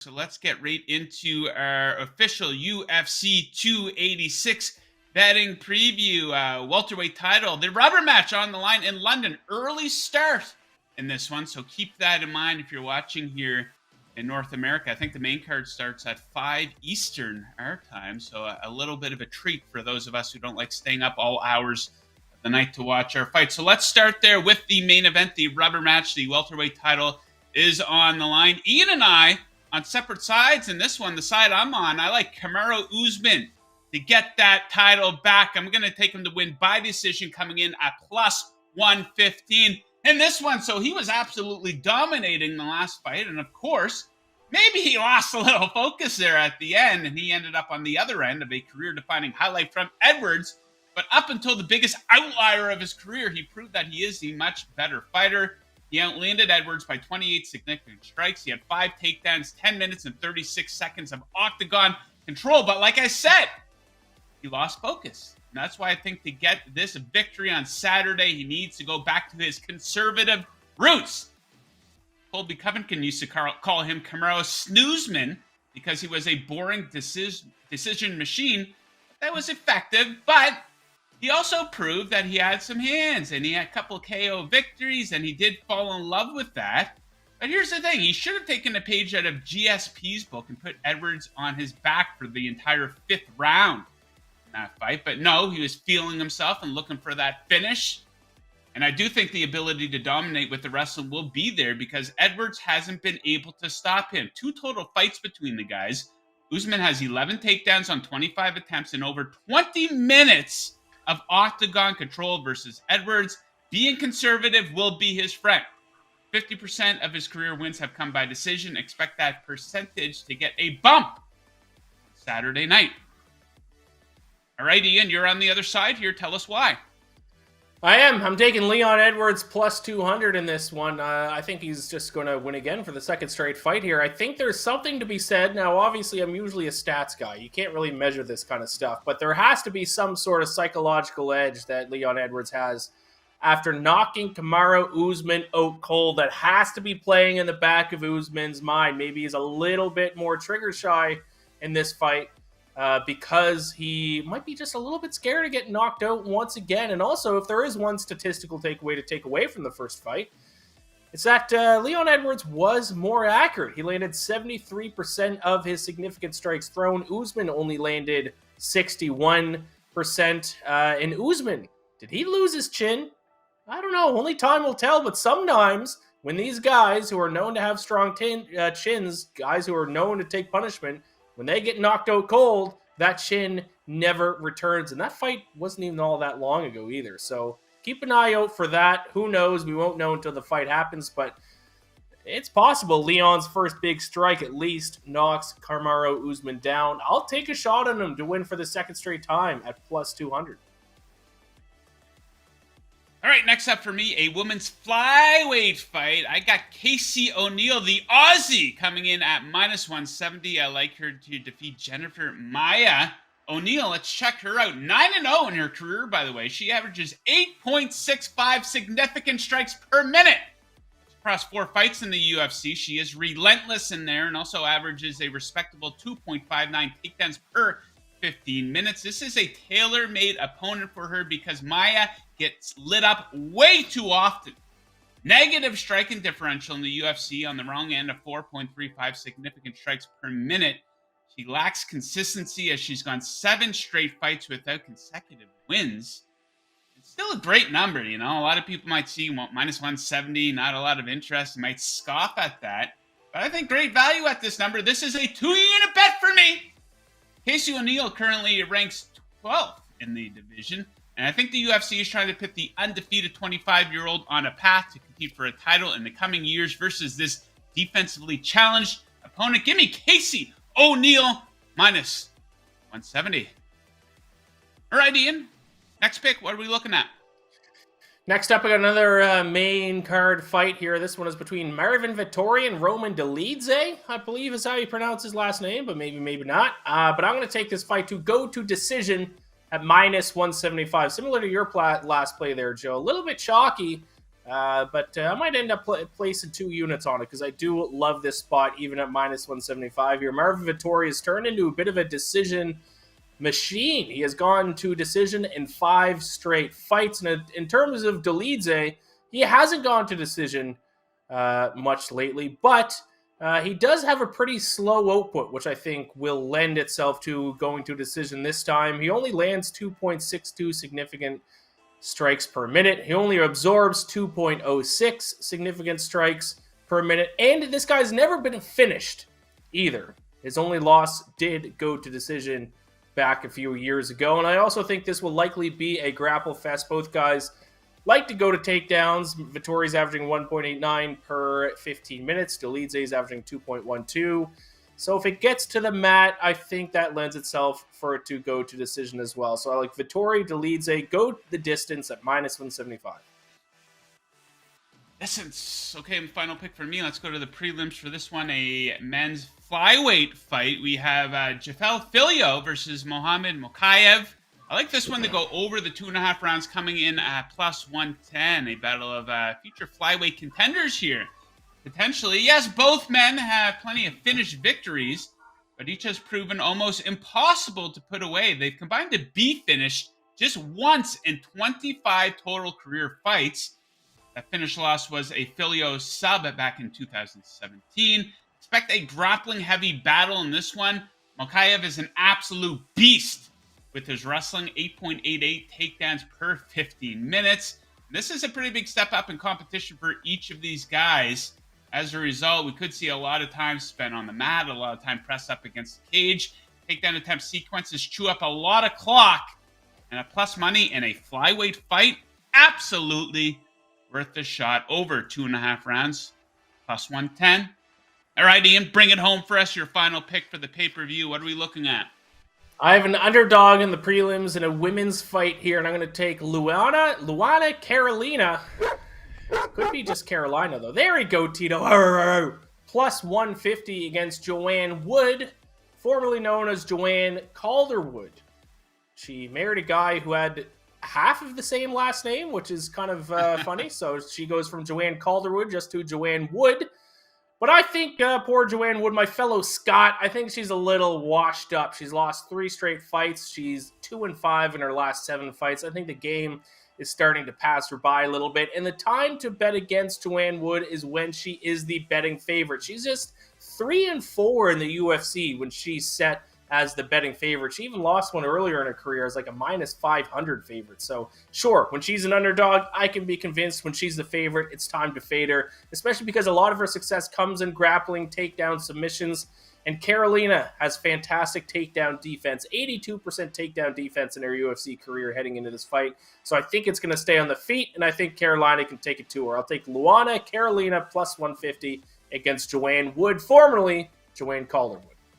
So let's get right into our official UFC 286 betting preview. Welterweight title, the rubber match on the line in London. Early start in this one, so keep that in mind if you're watching here in North America. I think the main card starts at 5 Eastern our time, so a little bit of a treat for those of us who don't like staying up all hours of the night to watch our fight. So let's start there with the main event, the rubber match. The welterweight title is on the line. Ian and I on separate sides. In this one, the side I'm on, I like Kamaru Usman to get that title back. I'm going to take him to win by decision, coming in at plus 115 in this one. So he was absolutely dominating the last fight. And of course, maybe he lost a little focus there at the end, and he ended up on the other end of a career-defining highlight from Edwards. But up until the biggest outlier of his career, he proved that he is the much better fighter. He outlanded Edwards by 28 significant strikes. He had 5 takedowns, 10 minutes and 36 seconds of octagon control. But like I said, he lost focus. And that's why I think to get this victory on Saturday, he needs to go back to his conservative roots. Colby Covington used to call him Kamaru Snoozman because he was a boring decision machine. That was effective, but he also proved that he had some hands, and he had a couple KO victories, and he did fall in love with that. But here's the thing. He should have taken a page out of GSP's book and put Edwards on his back for the entire 5th round in that fight. But no, he was feeling himself and looking for that finish. And I do think the ability to dominate with the wrestling will be there because Edwards hasn't been able to stop him. 2 total fights between the guys. Usman has 11 takedowns on 25 attempts and over 20 minutes of octagon control versus Edwards. Being conservative will be his friend. 50% of his career wins have come by decision. Expect that percentage to get a bump Saturday night. All right, Ian, you're on the other side here. Tell us why. I am. I'm taking Leon Edwards plus 200 in this one. I think he's just going to win again for the second straight fight here. I think there's something to be said. Now, obviously, I'm usually a stats guy. You can't really measure this kind of stuff. But there has to be some sort of psychological edge that Leon Edwards has after knocking Kamaru Usman out cold. That has to be playing in the back of Usman's mind. Maybe he's a little bit more trigger shy in this fight. Because he might be just a little bit scared to get knocked out once again. And also, if there is one statistical takeaway to take away from the first fight, it's that Leon Edwards was more accurate. He landed 73% of his significant strikes thrown. Usman only landed 61%. And Usman, did he lose his chin? I don't know. Only time will tell. But sometimes when these guys who are known to have strong chins, guys who are known to take punishment, when they get knocked out cold, that chin never returns. And that fight wasn't even all that long ago either. So keep an eye out for that. Who knows? We won't know until the fight happens. But it's possible Leon's first big strike at least knocks Kamaru Usman down. I'll take a shot on him to win for the second straight time at plus 200. All right, next up for me, a women's flyweight fight. I got Casey O'Neill, the Aussie, coming in at minus 170. I like her to defeat Jennifer Maia. O'Neill, let's check her out. 9-0 in her career, by the way. She averages 8.65 significant strikes per minute. Across 4 fights in the UFC, she is relentless in there and also averages a respectable 2.59 takedowns per 15 minutes. This is a tailor-made opponent for her because Maia gets lit up way too often. Negative striking differential in the UFC on the wrong end of 4.35 significant strikes per minute. She lacks consistency as she's gone 7 straight fights without consecutive wins. It's still a great number, you know. A lot of people might see minus 170, not a lot of interest, might scoff at that. But I think great value at this number. This is a 2-unit bet for me. Casey O'Neill currently ranks 12th in the division. And I think the UFC is trying to put the undefeated 25-year-old on a path to compete for a title in the coming years versus this defensively challenged opponent. Give me Casey O'Neill minus 170. All right, Ian. Next pick. What are we looking at? Next up, I got another main card fight here. This one is between Marvin Vettori and Roman Dolidze, I believe is how you pronounce his last name, but maybe not. But I'm going to take this fight to go to decision at minus 175. Similar to your last play there, Joe. A little bit chalky. But I might end up placing 2 units on it because I do love this spot even at minus 175 here. Marvin Vettori has turned into a bit of a decision machine. He has gone to decision in 5 straight fights. And in terms of Dolidze, he hasn't gone to decision much lately, but he does have a pretty slow output, which I think will lend itself to going to decision this time. He only lands 2.62 significant strikes per minute. He only absorbs 2.06 significant strikes per minute. And this guy's never been finished either. His only loss did go to decision back a few years ago. And I also think this will likely be a grapple fest. Both guys like to go to takedowns. Vittori's averaging 1.89 per 15 minutes. Dolidze is averaging 2.12. So if it gets to the mat, I think that lends itself for it to go to decision as well. So I like Vettori, Dolidze, go the distance at minus 175. Distance. Okay, final pick for me. Let's go to the prelims for this one. A men's flyweight fight. We have Jafel Filio versus Mohamed Mokaev. I like this one to go over the 2.5 rounds, coming in at plus 110. A battle of future flyweight contenders here. Potentially, yes, both men have plenty of finished victories, but each has proven almost impossible to put away. They've combined to be finished just once in 25 total career fights. That finish loss was a Filio sub back in 2017. Expect a grappling-heavy battle in this one. Mokaev is an absolute beast with his wrestling, 8.88 takedowns per 15 minutes. This is a pretty big step up in competition for each of these guys. As a result, we could see a lot of time spent on the mat, a lot of time pressed up against the cage. Takedown attempt sequences chew up a lot of clock. And a plus money in a flyweight fight, absolutely worth the shot. Over 2.5 rounds, plus 110. All right, Ian, bring it home for us. Your final pick for the pay-per-view. What are we looking at? I have an underdog in the prelims in a women's fight here, and I'm going to take Luana Carolina. Could be just Carolina, though. There we go, Tito. Plus 150 against Joanne Wood, formerly known as Joanne Calderwood. She married a guy who had half of the same last name, which is kind of funny. So she goes from Joanne Calderwood just to Joanne Wood. But I think poor Joanne Wood, my fellow Scot, I think she's a little washed up. She's lost 3 straight fights. She's 2-5 in her last 7 fights. I think the game is starting to pass her by a little bit. And the time to bet against Joanne Wood is when she is the betting favorite. She's just 3-4 in the UFC when she's set as the betting favorite. She even lost one earlier in her career as like a minus 500 favorite. So sure, when she's an underdog, I can be convinced. When she's the favorite, it's time to fade her, especially because a lot of her success comes in grappling, takedown, submissions. And Carolina has fantastic takedown defense, 82% takedown defense in her UFC career heading into this fight. So I think it's going to stay on the feet, and I think Carolina can take it to her. I'll take Luana Carolina plus 150 against Joanne Wood, formerly Joanne Calderwood.